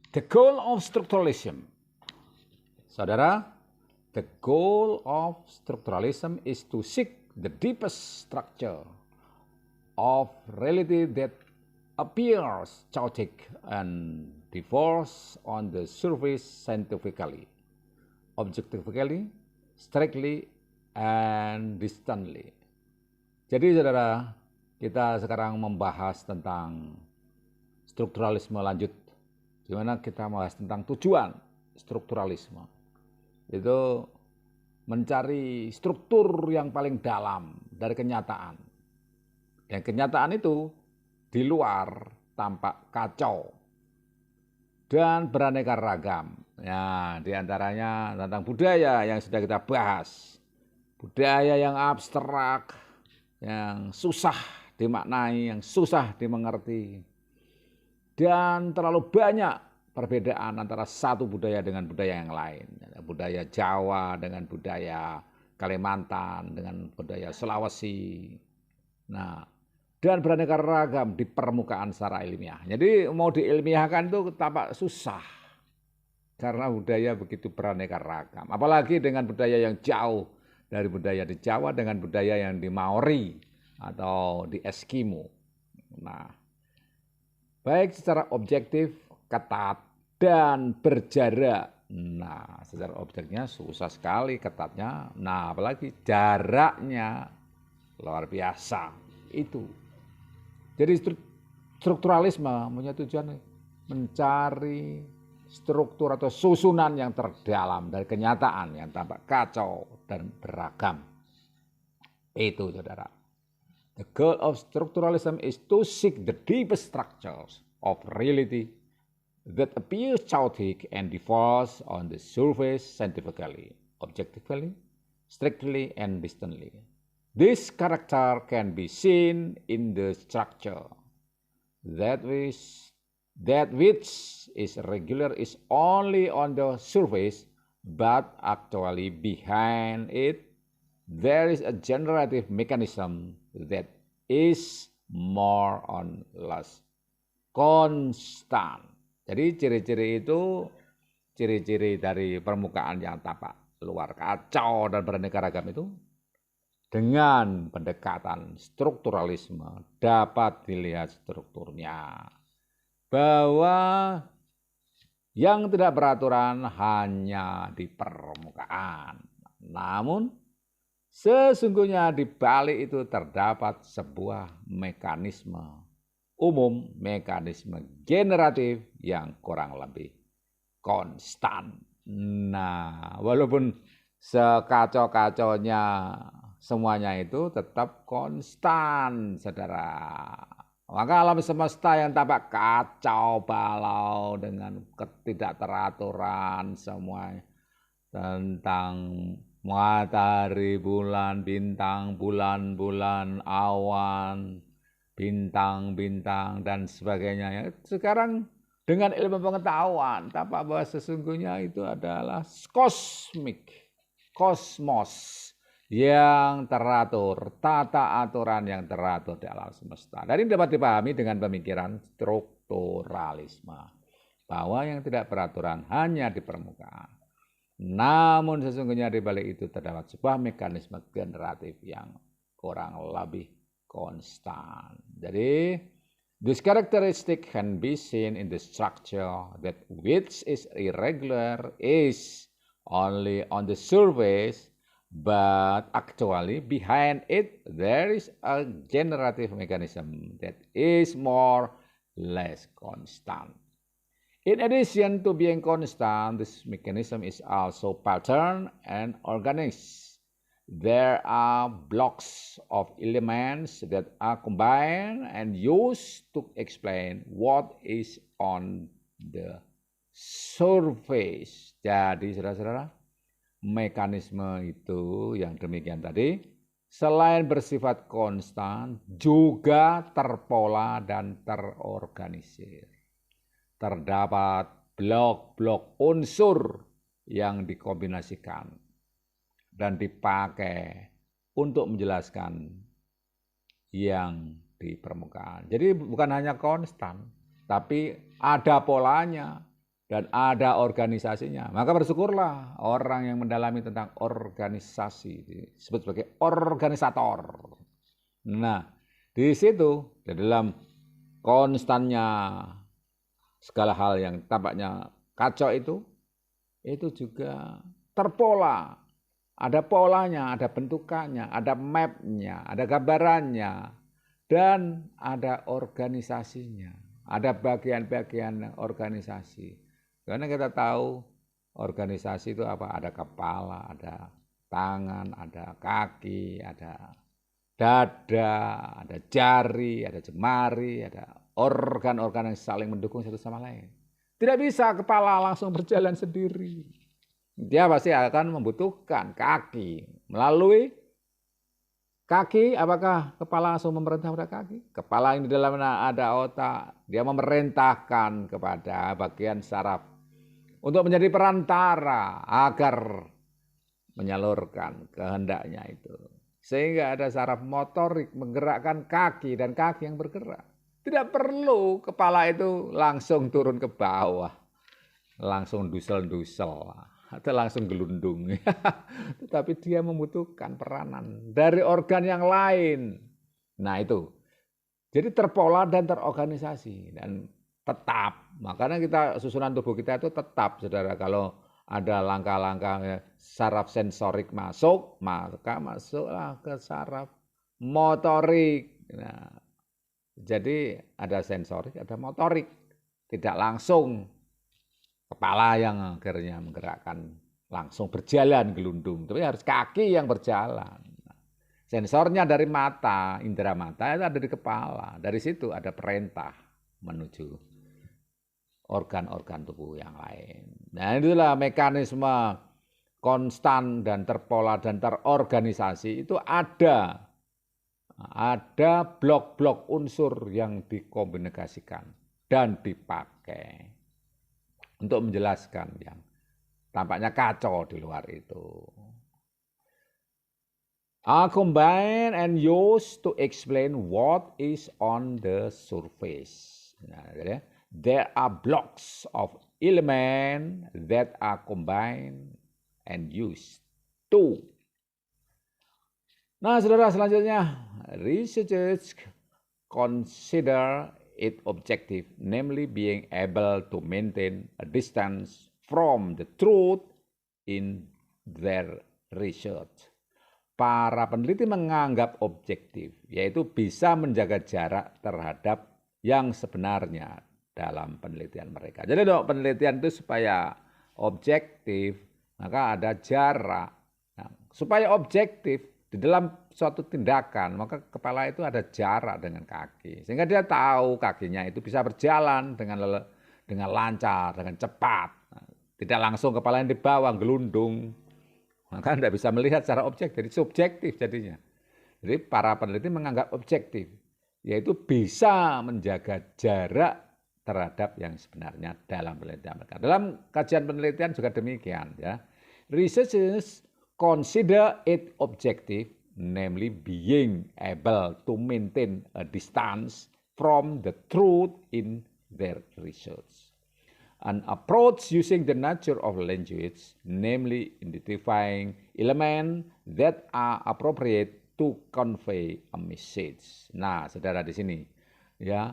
The goal of structuralism. Saudara, the goal of structuralism is to seek the deepest structure of reality that appears chaotic and diverse on the surface scientifically, objectively, strictly, and distantly. Jadi saudara, kita sekarang membahas tentang strukturalisme lanjut, di mana kita membahas tentang tujuan strukturalisme. Itu mencari struktur yang paling dalam dari kenyataan. Dan kenyataan itu di luar tampak kacau dan beraneka ragam. Ya, di antaranya tentang budaya yang sudah kita bahas. Budaya yang abstrak, yang susah dimaknai, yang susah dimengerti. Dan terlalu banyak perbedaan antara satu budaya dengan budaya yang lain. Budaya Jawa dengan budaya Kalimantan, dengan budaya Sulawesi. Nah, dan beraneka ragam di permukaan secara ilmiah. Jadi mau diilmiahkan itu tampak susah. Karena budaya begitu beraneka ragam. Apalagi dengan budaya yang jauh dari budaya di Jawa dengan budaya yang di Maori atau di Eskimo. Nah, baik secara objektif, ketat, dan berjarak. Nah, secara objeknya susah sekali ketatnya. Nah, apalagi jaraknya luar biasa. Itu. Jadi strukturalisme punya tujuan mencari struktur atau susunan yang terdalam dari kenyataan yang tampak kacau dan beragam. Itu, saudara. The goal of structuralism is to seek the deepest structures of reality that appears chaotic and differs on the surface scientifically, objectively, strictly, and distantly. This character can be seen in the structure that which is regular is only on the surface, but actually behind it there is a generative mechanism that is more or less constant. Jadi ciri-ciri itu, ciri-ciri dari permukaan yang tampak luar kacau dan beraneka ragam itu, dengan pendekatan strukturalisme dapat dilihat strukturnya. Bahwa yang tidak beraturan hanya di permukaan. Namun sesungguhnya di balik itu terdapat sebuah mekanisme umum, mekanisme generatif yang kurang lebih konstan. Nah, walaupun sekacau-kacaunya semuanya itu tetap konstan, saudara. Maka alam semesta yang tampak kacau balau dengan ketidakteraturan semuanya tentang matahari, bulan, bintang, bulan, awan, bintang-bintang dan sebagainya. Sekarang dengan ilmu pengetahuan tampak bahwa sesungguhnya itu adalah kosmos yang teratur, tata aturan yang teratur di alam semesta. Dan ini dapat dipahami dengan pemikiran strukturalisme, bahwa yang tidak beraturan hanya di permukaan. Namun sesungguhnya di balik itu terdapat sebuah mekanisme generatif yang kurang lebih konstan. Jadi, this characteristic can be seen in the structure that which is irregular is only on the surface, but actually behind it there is a generative mechanism that is more or less constant. In addition to being constant, this mechanism is also patterned and organized. There are blocks of elements that are combined and used to explain what is on the surface. Jadi saudara-saudara, mekanisme itu yang demikian tadi, selain bersifat konstan, juga terpola dan terorganisir. Terdapat blok-blok unsur yang dikombinasikan dan dipakai untuk menjelaskan yang di permukaan. Jadi bukan hanya konstan, tapi ada polanya, dan ada organisasinya. Maka bersyukurlah orang yang mendalami tentang organisasi, disebut sebagai organisator. Nah, di situ, di dalam konstannya segala hal yang tampaknya kacau itu juga terpola. Ada polanya, ada bentukannya, ada mapnya, ada gambarannya, dan ada organisasinya. Ada bagian-bagian organisasi. Karena kita tahu organisasi itu apa? Ada kepala, ada tangan, ada kaki, ada dada, ada jari, ada jemari, ada organ-organ yang saling mendukung satu sama lain. Tidak bisa kepala langsung berjalan sendiri. Dia pasti akan membutuhkan kaki. Melalui kaki, apakah kepala langsung memerintah pada kaki? Kepala yang di dalamnya ada otak, dia memerintahkan kepada bagian saraf untuk menjadi perantara agar menyalurkan kehendaknya itu. Sehingga ada saraf motorik menggerakkan kaki dan kaki yang bergerak. Tidak perlu kepala itu langsung turun ke bawah, langsung dusel-dusel atau langsung gelundung. Tetapi dia membutuhkan peranan dari organ yang lain. Nah itu. Jadi terpola dan terorganisasi dan tetap. Makanya kita susunan tubuh kita itu tetap, saudara. Kalau ada langkah-langkah saraf sensorik masuk, maka masuklah ke saraf motorik. Nah, jadi ada sensorik, ada motorik. Tidak langsung kepala yang akhirnya menggerakkan langsung berjalan gelundung, tapi harus kaki yang berjalan. Sensornya dari mata, indera mata itu ada di kepala. Dari situ ada perintah menuju organ-organ tubuh yang lain. Nah, itulah mekanisme konstan dan terpola dan terorganisasi itu ada blok-blok unsur yang dikomunikasikan dan dipakai untuk menjelaskan yang tampaknya kacau di luar itu. Are combined and used to explain what is on the surface. Nah, there are blocks of element that are combined and used to. Nah, saudara, selanjutnya, researchers consider it objective, namely being able to maintain a distance from the truth in their research. Para peneliti menganggap objektif, yaitu bisa menjaga jarak terhadap yang sebenarnya dalam penelitian mereka. Jadi dong, penelitian itu supaya objektif, maka ada jarak. Nah, supaya objektif di dalam suatu tindakan, maka kepala itu ada jarak dengan kaki. Sehingga dia tahu kakinya itu bisa berjalan dengan lancar, dengan cepat. Tidak langsung kepala yang di bawah, gelundung. Maka tidak bisa melihat secara objektif, jadi subjektif jadinya. Jadi para peneliti menganggap objektif, yaitu bisa menjaga jarak terhadap yang sebenarnya dalam penelitian mereka. Dalam kajian penelitian juga demikian, ya. Researchers consider it objective, namely being able to maintain a distance from the truth in their research. An approach using the nature of language, namely identifying elements that are appropriate to convey a message. Nah, saudara di sini, ya,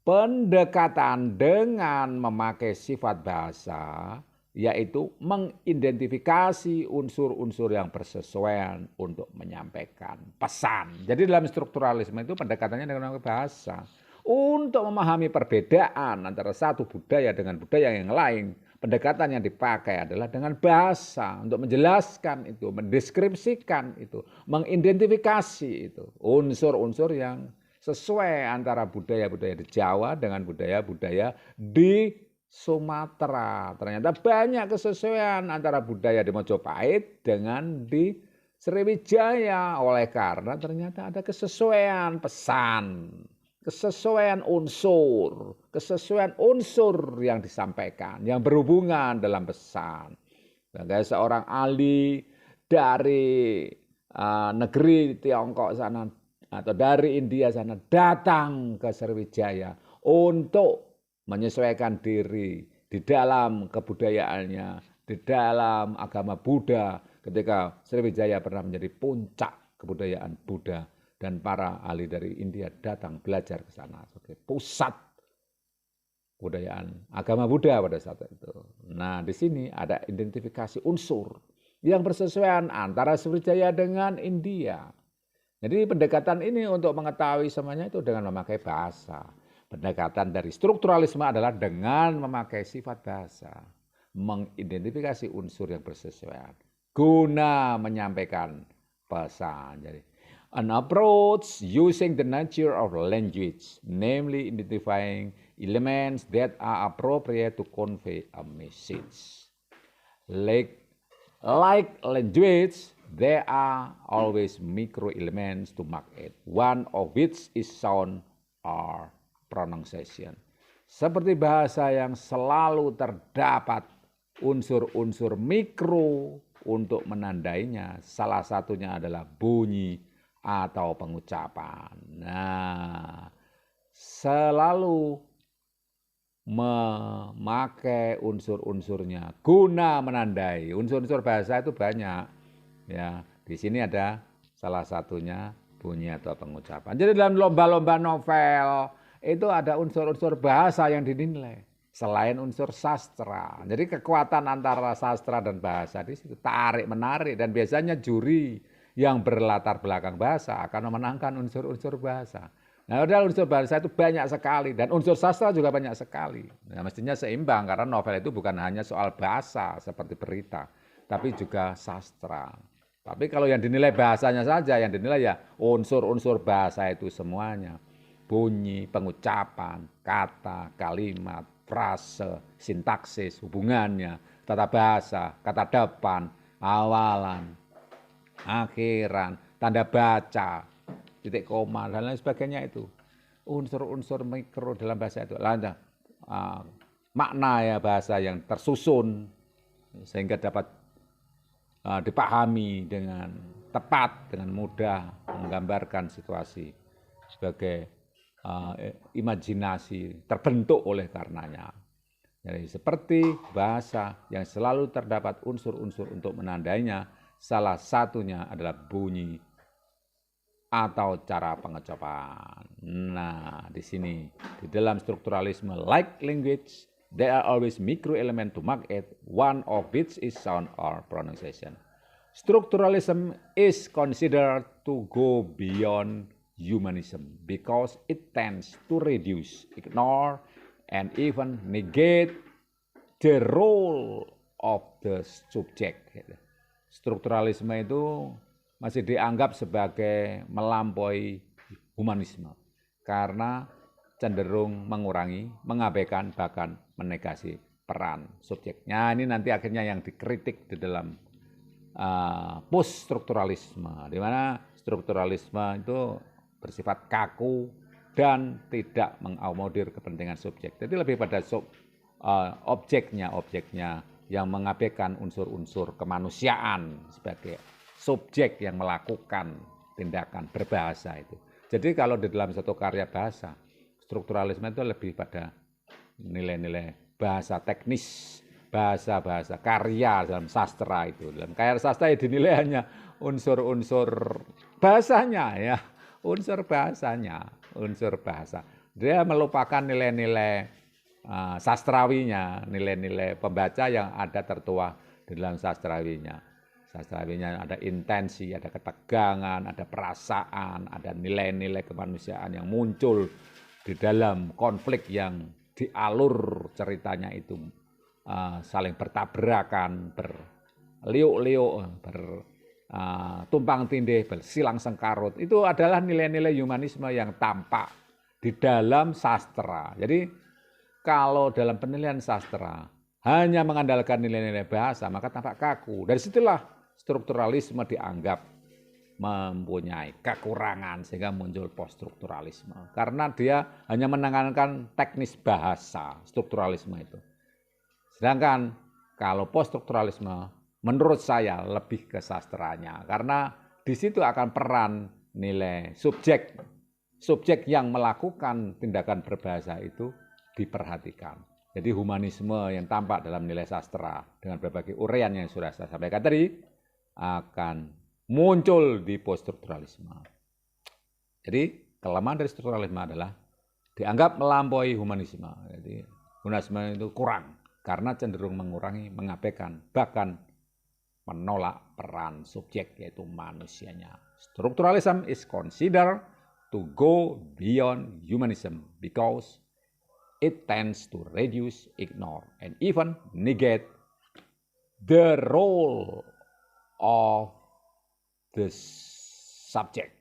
pendekatan dengan memakai sifat bahasa, yaitu mengidentifikasi unsur-unsur yang bersesuaian untuk menyampaikan pesan. Jadi dalam strukturalisme itu pendekatannya dengan bahasa. Untuk memahami perbedaan antara satu budaya dengan budaya yang lain, pendekatan yang dipakai adalah dengan bahasa untuk menjelaskan itu, mendeskripsikan itu, mengidentifikasi itu unsur-unsur yang sesuai antara budaya-budaya di Jawa dengan budaya-budaya di Sumatera. Ternyata banyak kesesuaian antara budaya di Mojopahit dengan di Sriwijaya, oleh karena ternyata ada kesesuaian pesan, kesesuaian unsur yang disampaikan, yang berhubungan dalam pesan. Sebagai seorang ahli dari negeri Tiongkok sana atau dari India sana datang ke Sriwijaya untuk menyesuaikan diri di dalam kebudayaannya, di dalam agama Buddha, ketika Sriwijaya pernah menjadi puncak kebudayaan Buddha dan para ahli dari India datang belajar ke sana sebagai pusat kebudayaan agama Buddha pada saat itu. Nah, di sini ada identifikasi unsur yang bersesuaian antara Sriwijaya dengan India. Jadi pendekatan ini untuk mengetahui semuanya itu dengan memakai bahasa. Pendekatan dari strukturalisme adalah dengan memakai sifat bahasa, mengidentifikasi unsur yang bersesuaian, guna menyampaikan pesan. Jadi, an approach using the nature of language, namely identifying elements that are appropriate to convey a message. Like language, there are always micro elements to mark it, one of which is sound or pronunciation. Seperti bahasa yang selalu terdapat unsur-unsur mikro untuk menandainya, salah satunya adalah bunyi atau pengucapan. Nah, selalu memakai unsur-unsurnya guna menandai. Unsur-unsur bahasa itu banyak. Ya, di sini ada salah satunya bunyi atau pengucapan. Jadi dalam lomba-lomba novel itu ada unsur-unsur bahasa yang dinilai selain unsur sastra. Jadi kekuatan antara sastra dan bahasa di situ tarik menarik, dan biasanya juri yang berlatar belakang bahasa akan memenangkan unsur-unsur bahasa. Nah, padahal unsur bahasa itu banyak sekali dan unsur sastra juga banyak sekali. Nah, mestinya seimbang karena novel itu bukan hanya soal bahasa seperti berita, tapi juga sastra. Tapi kalau yang dinilai bahasanya saja, yang dinilai ya unsur-unsur bahasa itu semuanya. Bunyi, pengucapan, kata, kalimat, frase, sintaksis, hubungannya, tata bahasa, kata depan, awalan, akhiran, tanda baca, titik koma, dan lain sebagainya itu. Unsur-unsur mikro dalam bahasa itu. Lalu, makna ya bahasa yang tersusun sehingga dapat dipahami dengan tepat, dengan mudah, menggambarkan situasi sebagai imajinasi terbentuk oleh karenanya. Jadi seperti bahasa yang selalu terdapat unsur-unsur untuk menandainya, salah satunya adalah bunyi atau cara pengucapan. Nah, di sini di dalam strukturalisme like language, there are always micro element to mark it, one of which is sound or pronunciation. Structuralism is considered to go beyond humanism because it tends to reduce, ignore, and even negate the role of the subject. Strukturalisme itu masih dianggap sebagai melampaui humanisme karena cenderung mengurangi, mengabaikan, bahkan menegasi peran subjeknya. Ini nanti akhirnya yang dikritik di dalam post strukturalisme, di mana strukturalisme itu bersifat kaku dan tidak mengakomodir kepentingan subjek. Jadi lebih pada objeknya yang mengabaikan unsur-unsur kemanusiaan sebagai subjek yang melakukan tindakan berbahasa itu. Jadi kalau di dalam satu karya bahasa, strukturalisme itu lebih pada nilai-nilai bahasa teknis, bahasa-bahasa karya dalam sastra itu. Dalam karya sastra ya dinilai hanya unsur-unsur bahasanya ya. Unsur bahasa. Dia melupakan nilai-nilai sastrawinya, nilai-nilai pembaca yang ada tertuang di dalam sastrawinya. Sastrawinya ada intensi, ada ketegangan, ada perasaan, ada nilai-nilai kemanusiaan yang muncul di dalam konflik yang dialur ceritanya itu saling bertabrakan, berliuk-liuk, tumpang tindih, bersilang sengkarut. Itu adalah nilai-nilai humanisme yang tampak di dalam sastra. Jadi kalau dalam penilaian sastra hanya mengandalkan nilai-nilai bahasa, maka tampak kaku. Dari situlah strukturalisme dianggap mempunyai kekurangan sehingga muncul poststrukturalisme. Karena dia hanya menekankan teknis bahasa, strukturalisme itu. Sedangkan kalau poststrukturalisme menurut saya lebih ke sastranya, karena di situ akan peran nilai subjek yang melakukan tindakan berbahasa itu diperhatikan. Jadi humanisme yang tampak dalam nilai sastra dengan berbagai uraian yang sudah saya sampaikan tadi akan muncul di poststrukturalisme. Jadi kelemahan dari strukturalisme adalah dianggap melampaui humanisme. Jadi humanisme itu kurang karena cenderung mengurangi, mengabaikan, bahkan menolak peran subjek yaitu manusianya. Structuralism is considered to go beyond humanism because it tends to reduce, ignore, and even negate the role of the subject.